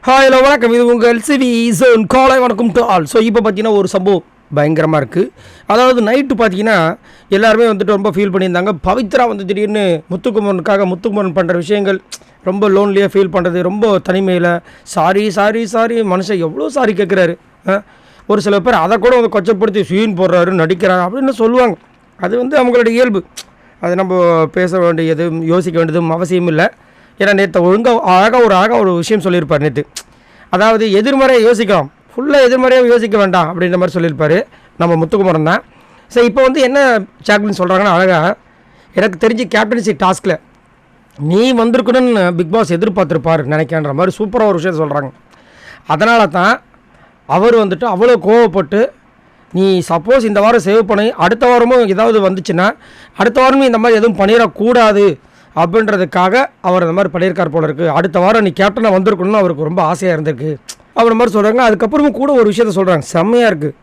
Hi hello வணக்கம். இது உங்கள் எல்சிவி ஜோன் காலை வணக்கம் டு ஆல். ஸோ இப்போ பார்த்தீங்கன்னா ஒரு சம்பவம் பயங்கரமாக இருக்குது. அதாவது நைட்டு பார்த்தீங்கன்னா எல்லாருமே வந்துட்டு ரொம்ப ஃபீல் பண்ணியிருந்தாங்க. பவித்ரா வந்து திடீர்னு முத்துக்குமரன் பண்ணுற விஷயங்கள் ரொம்ப லோன்லியாக ஃபீல் பண்ணுறது, ரொம்ப தனிமையில் சாரி சாரி சாரி மனுஷன் எவ்வளோ சாரி கேட்குறாரு. ஒரு சில பேர் அதை கூட வந்து கொச்சப்படுத்தி சீன் போடுறாரு, நடிக்கிறாரு அப்படின்னு சொல்லுவாங்க. அது வந்து அவங்களோட இயல்பு. அது நம்ம பேச வேண்டியதும் யோசிக்க வேண்டியதும் அவசியம் இல்லை. ஏன்னா நேற்று அழகாக ஒரு விஷயம் சொல்லியிருப்பார் நேற்று. அதாவது எதிர்மறையாக யோசிக்கலாம், ஃபுல்லாக எதிர்மறையாக யோசிக்க வேண்டாம் அப்படின்ற மாதிரி சொல்லியிருப்பார் நம்ம முத்துக்குமரன் தான். ஸோ இப்போ வந்து என்ன ஜாக்லின் சொல்கிறாங்கன்னா, அழகாக எனக்கு தெரிஞ்சு கேப்டன்சி டாஸ்கில் நீ வந்திருக்கணும்னு பிக் பாஸ் எதிர்பார்த்துருப்பார் நினைக்கின்ற மாதிரி சூப்பராக ஒரு விஷயத்தை சொல்கிறாங்க. அதனால தான் அவர் வந்துட்டு அவ்வளோ கோவப்பட்டு, நீ சப்போஸ் இந்த வாரம் சேவ் பண்ணி அடுத்த வாரமும் ஏதாவது வந்துச்சுன்னா அடுத்த வாரமும் இந்த மாதிரி எதுவும் பண்ணிடக்கூடாது அப்படின்றதுக்காக அவர் அந்த மாதிரி பண்ணியிருக்கார் போல இருக்குது. அடுத்த வாரம் நீ கேப்டனாக வந்திருக்கணும்னு அவருக்கு ரொம்ப ஆசையாக இருந்திருக்கு அப்படின்ற மாதிரி சொல்கிறாங்க. அதுக்கப்புறமும் கூட ஒரு விஷயத்த சொல்கிறாங்க, செம்மையாக இருக்குது.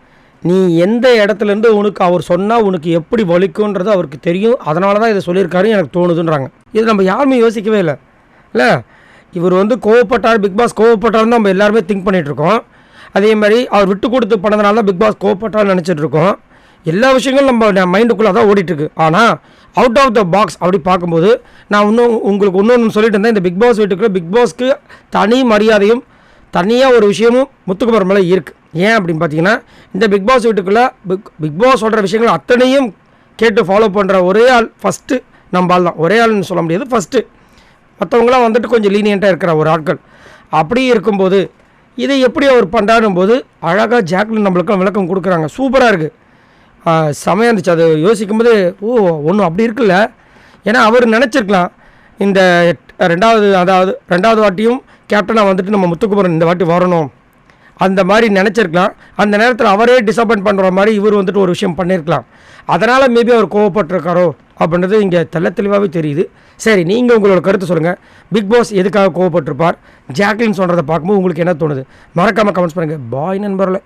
நீ எந்த இடத்துலேருந்து உனக்கு அவர் சொன்னால் உனக்கு எப்படி வலிக்குன்றது அவருக்கு தெரியும், அதனால தான் இதை சொல்லியிருக்காரு எனக்கு தோணுதுன்றாங்க. இது நம்ம யாருமே யோசிக்கவே இல்லை. இவர் வந்து கோவப்பட்டார், பிக் பாஸ் கோவப்பட்டார்னு நம்ம எல்லாருமே திங்க் பண்ணிகிட்ருக்கோம். அதே மாதிரி அவர் விட்டு கொடுத்து பண்ணதுனால தான் பிக் பாஸ் கோவப்பட்டார்னு நினச்சிட்ருக்கோம். எல்லா விஷயங்களும் நம்ம மைண்டுக்குள்ளே தான் ஓடிட்டுருக்கு. ஆனால் அவுட் ஆஃப் த பாக்ஸ் அப்படி பார்க்கும்போது நான் உங்களுக்கு இன்னொன்று சொல்லிட்டு இருந்தேன். இந்த பிக் பாஸ் வீட்டுக்குள்ளே பிக் பாஸ்க்கு தனி மரியாதையும் தனியாக ஒரு விஷயமும் முத்துக்குமரன் மேலே இருக்குது. ஏன் அப்படின்னு பார்த்தீங்கன்னா, இந்த பிக் பாஸ் வீட்டுக்குள்ளே பிக் பாஸ் சொல்கிற விஷயங்கள் அத்தனையும் கேட்டு ஃபாலோ பண்ணுற ஒரே ஆள் ஃபஸ்ட்டு நம்ம ஆள் தான். ஒரே ஆள்னு சொல்ல முடியாது, ஃபஸ்ட்டு. மற்றவங்களாம் வந்துட்டு கொஞ்சம் லீனியண்ட்டாக இருக்கிற ஒரு ஆட்கள். அப்படி இருக்கும்போது இதை எப்படி அவர் பண்ணுறாரும் போது அழகாக ஜாக்லின் நம்மளுக்கு விளக்கம் கொடுக்குறாங்க. சூப்பராக இருக்குது, செமையாக இருந்துச்சு. அது யோசிக்கும்போது ஒன்றும் அப்படி இருக்குல்ல. ஏன்னா அவர் நினச்சிருக்கலாம் இந்த ரெண்டாவது வாட்டியும் கேப்டனாக வந்துட்டு நம்ம முத்துக்குமரன் இந்த வாட்டி வரணும் அந்த மாதிரி நினச்சிருக்கலாம். அந்த நேரத்தில் அவரே டிசப்பாயின்ட் பண்ணுற மாதிரி இவர் வந்துட்டு ஒரு விஷயம் பண்ணியிருக்கலாம். அதனால் மேபி அவர் கோவப்பட்டிருக்காரோ அப்படின்றது இங்கே தெளிவாகவே தெரியுது. சரி, நீங்கள் உங்களோட கருத்து சொல்லுங்கள். பிக் பாஸ் எதுக்காக கோவப்பட்டிருப்பார்? ஜாக்லின் சொல்கிறத பார்க்கும்போது உங்களுக்கு என்ன தோணுது? மறக்காமல் கமெண்ட்ஸ் பண்ணுங்கள். பாய் நண்பர்களே.